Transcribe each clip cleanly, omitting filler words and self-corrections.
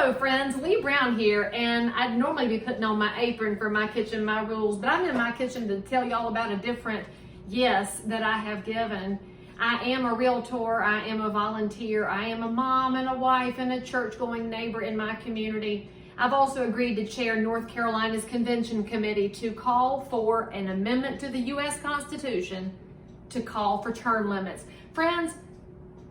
Hello friends, Lee Brown here, and I'd normally be putting on my apron for My Kitchen, My Rules, but I'm in my kitchen to tell y'all about a different yes that I have given. I am a realtor, I am a volunteer, I am a mom and a wife and a church-going neighbor in my community. I've also agreed to chair North Carolina's Convention Committee to call for an amendment to the U.S. Constitution to call for term limits. Friends,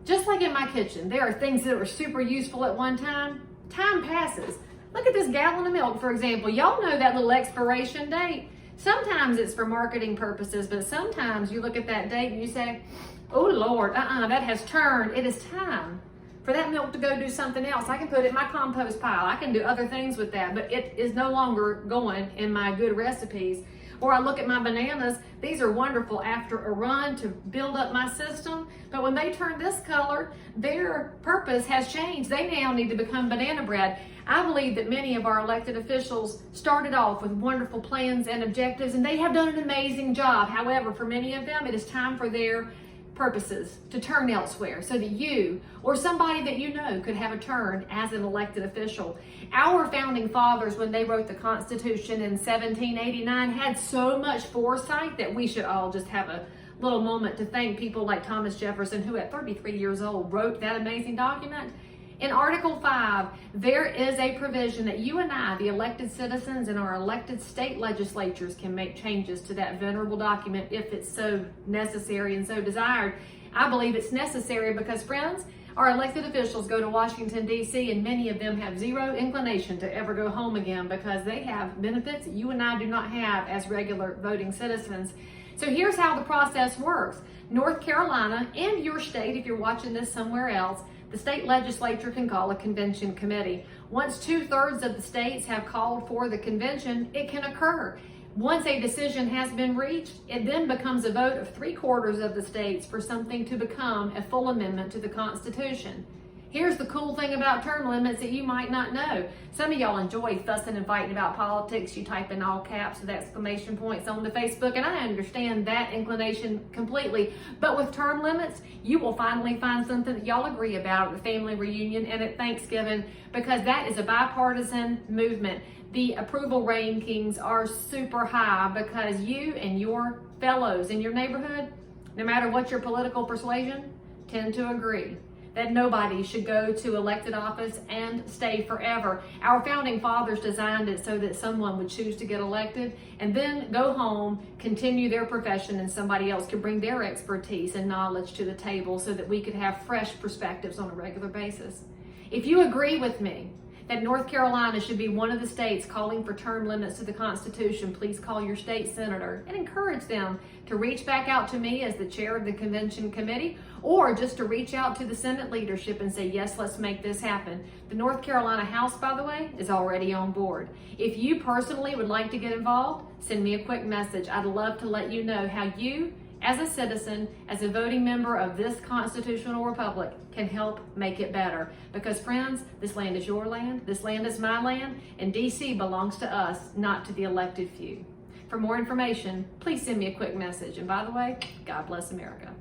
just like in my kitchen, there are things that were super useful at one time. Time passes. Look at this gallon of milk, for example. Y'all know that little expiration date. Sometimes it's for marketing purposes, but sometimes you look at that date and you say, oh Lord, that has turned. It is time for that milk to go do something else. I can put it in my compost pile. I can do other things with that, but it is no longer going in my good recipes. Or I look at my bananas. These are wonderful after a run to build up my system. But when they turn this color, their purpose has changed. They now need to become banana bread. I believe that many of our elected officials started off with wonderful plans and objectives, and they have done an amazing job. However, for many of them, it is time for their purposes to turn elsewhere so that you or somebody that you know could have a turn as an elected official. Our founding fathers, when they wrote the Constitution in 1789, had so much foresight that we should all just have a little moment to thank people like Thomas Jefferson, who at 33 years old wrote that amazing document. In Article 5, there is a provision that you and I, the elected citizens in our elected state legislatures, can make changes to that venerable document if it's so necessary and so desired. I believe it's necessary because, friends, our elected officials go to Washington, D.C., and many of them have zero inclination to ever go home again because they have benefits that you and I do not have as regular voting citizens. So here's how the process works. North Carolina and your state, if you're watching this somewhere else, the state legislature can call a convention committee. Once 2/3 of the states have called for the convention, it can occur. Once a decision has been reached, it then becomes a vote of 3/4 of the states for something to become a full amendment to the Constitution. Here's the cool thing about term limits that you might not know. Some of y'all enjoy fussing and fighting about politics. You type in all caps with exclamation points on the Facebook, and I understand that inclination completely. But with term limits, you will finally find something that y'all agree about at the family reunion and at Thanksgiving, because that is a bipartisan movement. The approval rankings are super high because you and your fellows in your neighborhood, no matter what your political persuasion, tend to agree that nobody should go to elected office and stay forever. Our founding fathers designed it so that someone would choose to get elected and then go home, continue their profession, and somebody else could bring their expertise and knowledge to the table so that we could have fresh perspectives on a regular basis. If you agree with me that North Carolina should be one of the states calling for term limits to the Constitution, please call your state senator and encourage them to reach back out to me as the chair of the convention committee, or just to reach out to the Senate leadership and say, yes, let's make this happen. The North Carolina House, by the way, is already on board. If you personally would like to get involved, send me a quick message. I'd love to let you know how you, as a citizen, as a voting member of this constitutional republic, can help make it better. Because friends, this land is your land, this land is my land, and DC belongs to us, not to the elected few. For more information, please send me a quick message. And by the way, God bless America.